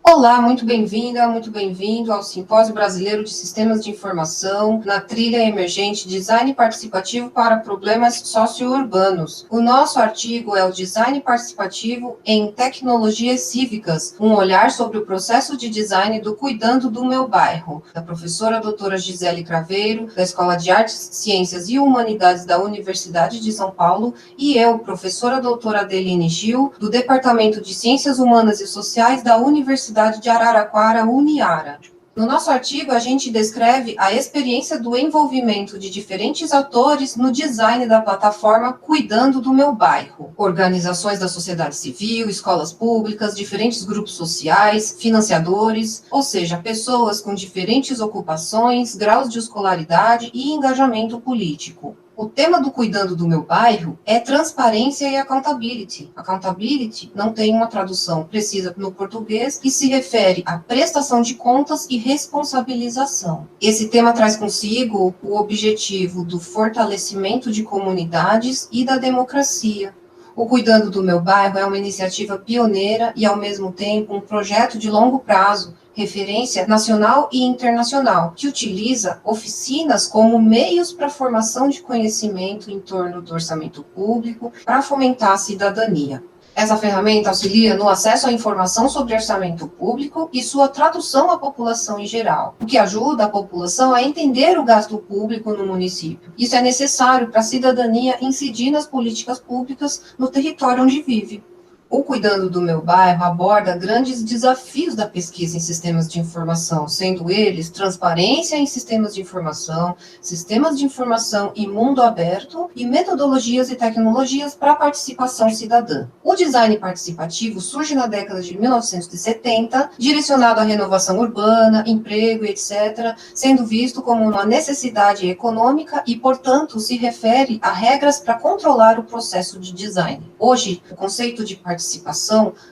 Olá, muito bem-vinda, muito bem-vindo ao Simpósio Brasileiro de Sistemas de Informação na trilha emergente Design Participativo para Problemas Socio-Urbanos. O nosso artigo é o Design Participativo em Tecnologias Cívicas, um olhar sobre o processo de design do Cuidando do Meu Bairro, da professora doutora Gisele Craveiro, da Escola de Artes, Ciências e Humanidades da Universidade de São Paulo, e eu, professora doutora Adeline Gil, do Departamento de Ciências Humanas e Sociais da Universidade de Araraquara, Uniara. No nosso artigo, a gente descreve a experiência do envolvimento de diferentes atores no design da plataforma Cuidando do Meu Bairro. Organizações da sociedade civil, escolas públicas, diferentes grupos sociais, financiadores, ou seja, pessoas com diferentes ocupações, graus de escolaridade e engajamento político. O tema do Cuidando do Meu Bairro é transparência e accountability. Accountability não tem uma tradução precisa no português e se refere à prestação de contas e responsabilização. Esse tema traz consigo o objetivo do fortalecimento de comunidades e da democracia. O Cuidando do Meu Bairro é uma iniciativa pioneira e, ao mesmo tempo, um projeto de longo prazo, referência nacional e internacional, que utiliza oficinas como meios para a formação de conhecimento em torno do orçamento público para fomentar a cidadania. Essa ferramenta auxilia no acesso à informação sobre orçamento público e sua tradução à população em geral, o que ajuda a população a entender o gasto público no município. Isso é necessário para a cidadania incidir nas políticas públicas no território onde vive. O Cuidando do Meu Bairro aborda grandes desafios da pesquisa em sistemas de informação, sendo eles transparência em sistemas de informação e mundo aberto, e metodologias e tecnologias para a participação cidadã. O design participativo surge na década de 1970, direcionado à renovação urbana, emprego, etc., sendo visto como uma necessidade econômica e, portanto, se refere a regras para controlar o processo de design. Hoje, o conceito de participação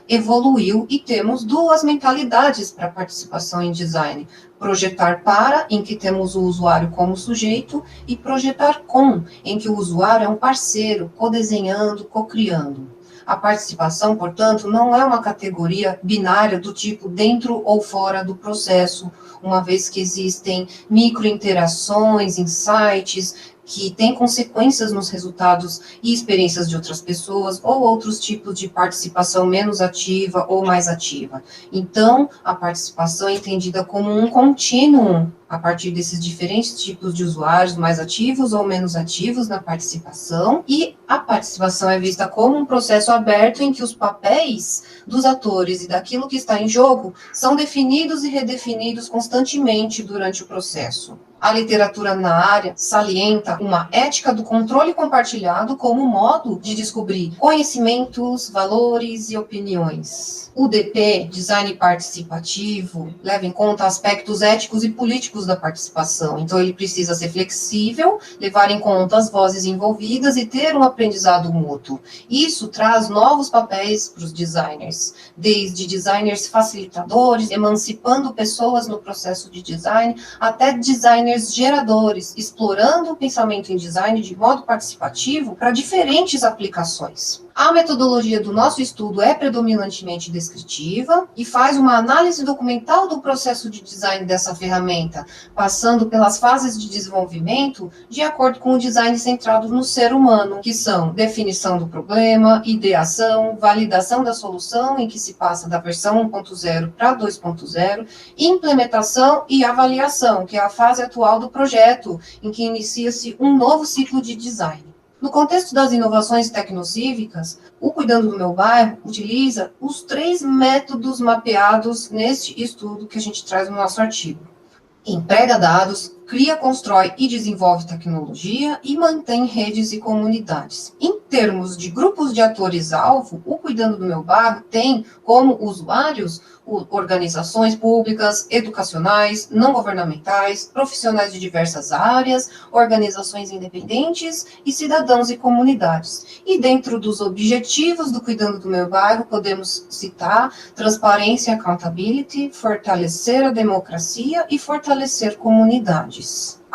evoluiu e temos duas mentalidades para participação em design: projetar para, em que temos o usuário como sujeito, e projetar com, em que o usuário é um parceiro, co-desenhando, co-criando. A participação, portanto, não é uma categoria binária do tipo dentro ou fora do processo, uma vez que existem microinterações, insights, que têm consequências nos resultados e experiências de outras pessoas, ou outros tipos de participação menos ativa ou mais ativa. Então, a participação é entendida como um contínuo a partir desses diferentes tipos de usuários, mais ativos ou menos ativos na participação, e a participação é vista como um processo aberto em que os papéis dos atores e daquilo que está em jogo são definidos e redefinidos constantemente durante o processo. A literatura na área salienta uma ética do controle compartilhado como modo de descobrir conhecimentos, valores e opiniões. O DP, Design Participativo, leva em conta aspectos éticos e políticos da participação. Então, ele precisa ser flexível, levar em conta as vozes envolvidas e ter um aprendizado mútuo. Isso traz novos papéis para os designers, desde designers facilitadores, emancipando pessoas no processo de design, até designers geradores, explorando o pensamento em design de modo participativo para diferentes aplicações. A metodologia do nosso estudo é predominantemente descritiva e faz uma análise documental do processo de design dessa ferramenta, passando pelas fases de desenvolvimento de acordo com o design centrado no ser humano, que são definição do problema, ideação, validação da solução, em que se passa da versão 1.0 para 2.0, implementação e avaliação, que é a fase atual do projeto, em que inicia-se um novo ciclo de design. No contexto das inovações tecnocívicas, o Cuidando do Meu Bairro utiliza os 3 métodos mapeados neste estudo que a gente traz no nosso artigo. Emprega dados, cria, constrói e desenvolve tecnologia e mantém redes e comunidades. Em termos de grupos de atores-alvo, o Cuidando do Meu Bairro tem como usuários organizações públicas, educacionais, não governamentais, profissionais de diversas áreas, organizações independentes e cidadãos e comunidades. E dentro dos objetivos do Cuidando do Meu Bairro, podemos citar transparência e accountability, fortalecer a democracia e fortalecer comunidades.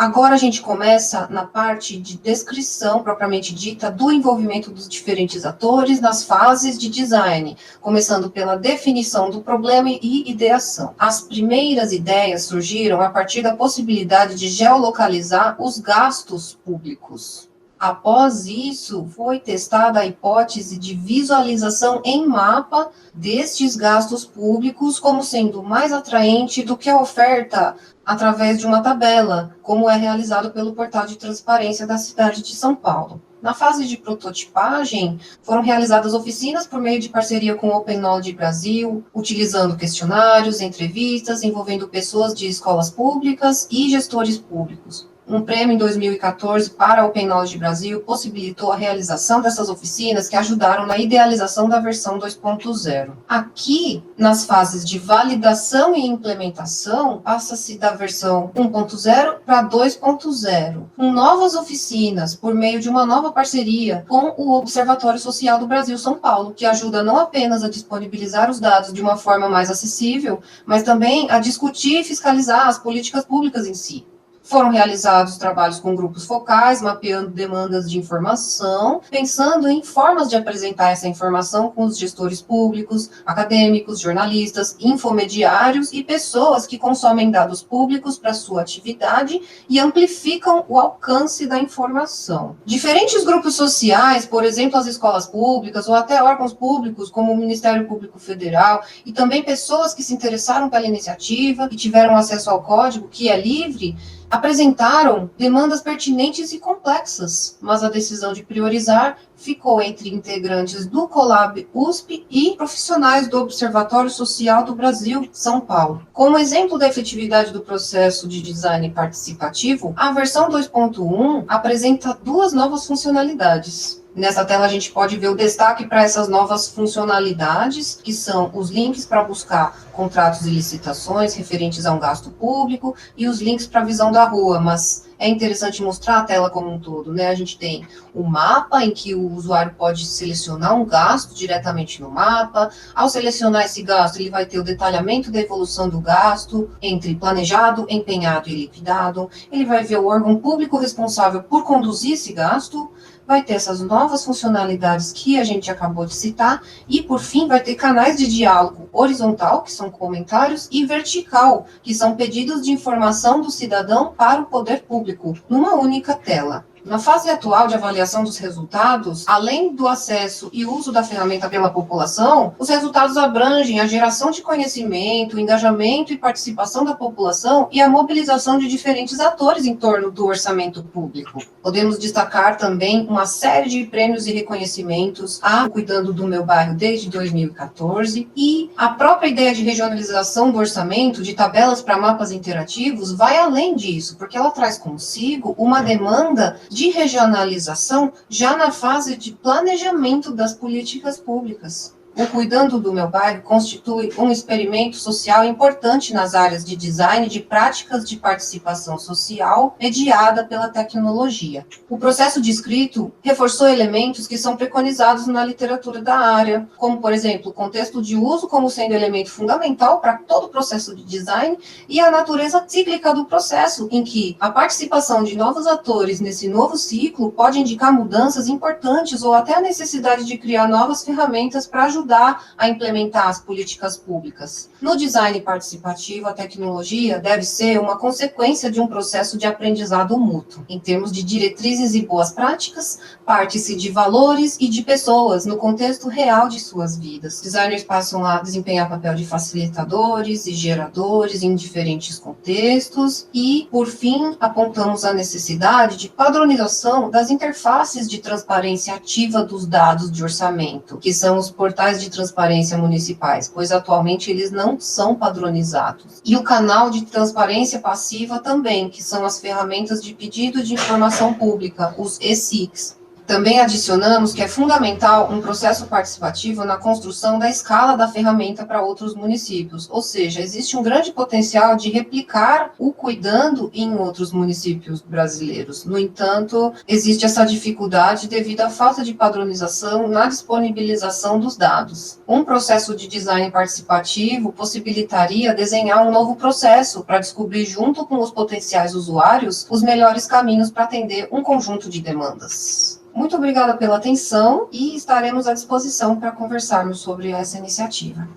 Agora a gente começa na parte de descrição propriamente dita do envolvimento dos diferentes atores nas fases de design, começando pela definição do problema e ideação. As primeiras ideias surgiram a partir da possibilidade de geolocalizar os gastos públicos. Após isso, foi testada a hipótese de visualização em mapa destes gastos públicos como sendo mais atraente do que a oferta através de uma tabela, como é realizado pelo portal de transparência da cidade de São Paulo. Na fase de prototipagem, foram realizadas oficinas por meio de parceria com o Open Knowledge Brasil, utilizando questionários, entrevistas, envolvendo pessoas de escolas públicas e gestores públicos. Um prêmio em 2014 para a Open Knowledge Brasil possibilitou a realização dessas oficinas que ajudaram na idealização da versão 2.0. Aqui, nas fases de validação e implementação, passa-se da versão 1.0 para 2.0, com novas oficinas por meio de uma nova parceria com o Observatório Social do Brasil São Paulo, que ajuda não apenas a disponibilizar os dados de uma forma mais acessível, mas também a discutir e fiscalizar as políticas públicas em si. Foram realizados trabalhos com grupos focais, mapeando demandas de informação, pensando em formas de apresentar essa informação com os gestores públicos, acadêmicos, jornalistas, infomediários e pessoas que consomem dados públicos para sua atividade e amplificam o alcance da informação. Diferentes grupos sociais, por exemplo, as escolas públicas ou até órgãos públicos, como o Ministério Público Federal, e também pessoas que se interessaram pela iniciativa e tiveram acesso ao código, que é livre, apresentaram demandas pertinentes e complexas, mas a decisão de priorizar ficou entre integrantes do Colab USP e profissionais do Observatório Social do Brasil, São Paulo. Como exemplo da efetividade do processo de design participativo, a versão 2.1 apresenta duas novas funcionalidades. Nessa tela a gente pode ver o destaque para essas novas funcionalidades, que são os links para buscar contratos e licitações referentes a um gasto público e os links para a visão da rua, mas é interessante mostrar a tela como um todo, né? A gente tem o mapa em que o usuário pode selecionar um gasto diretamente no mapa. Ao selecionar esse gasto, ele vai ter o detalhamento da evolução do gasto entre planejado, empenhado e liquidado. Ele vai ver o órgão público responsável por conduzir esse gasto, vai ter essas novas funcionalidades que a gente acabou de citar, e, por fim, vai ter canais de diálogo horizontal, que são comentários, e vertical, que são pedidos de informação do cidadão para o poder público, numa única tela. Na fase atual de avaliação dos resultados, além do acesso e uso da ferramenta pela população, os resultados abrangem a geração de conhecimento, o engajamento e participação da população e a mobilização de diferentes atores em torno do orçamento público. Podemos destacar também uma série de prêmios e reconhecimentos a Cuidando do Meu Bairro desde 2014, e a própria ideia de regionalização do orçamento, de tabelas para mapas interativos, vai além disso, porque ela traz consigo uma demanda de regionalização já na fase de planejamento das políticas públicas. O Cuidando do Meu Bairro constitui um experimento social importante nas áreas de design de práticas de participação social mediada pela tecnologia. O processo descrito reforçou elementos que são preconizados na literatura da área, como, por exemplo, o contexto de uso como sendo elemento fundamental para todo o processo de design e a natureza cíclica do processo, em que a participação de novos atores nesse novo ciclo pode indicar mudanças importantes ou até a necessidade de criar novas ferramentas para ajudar a implementar as políticas públicas. No design participativo, a tecnologia deve ser uma consequência de um processo de aprendizado mútuo. Em termos de diretrizes e boas práticas, parte-se de valores e de pessoas no contexto real de suas vidas. Designers passam a desempenhar papel de facilitadores e geradores em diferentes contextos e, por fim, apontamos a necessidade de padronização das interfaces de transparência ativa dos dados de orçamento, que são os portais de transparência municipais, pois atualmente eles não são padronizados. E o canal de transparência passiva também, que são as ferramentas de pedido de informação pública, os eSICs. Também adicionamos que é fundamental um processo participativo na construção da escala da ferramenta para outros municípios, ou seja, existe um grande potencial de replicar o Cuidando em outros municípios brasileiros. No entanto, existe essa dificuldade devido à falta de padronização na disponibilização dos dados. Um processo de design participativo possibilitaria desenhar um novo processo para descobrir, junto com os potenciais usuários, os melhores caminhos para atender um conjunto de demandas. Muito obrigada pela atenção e estaremos à disposição para conversarmos sobre essa iniciativa.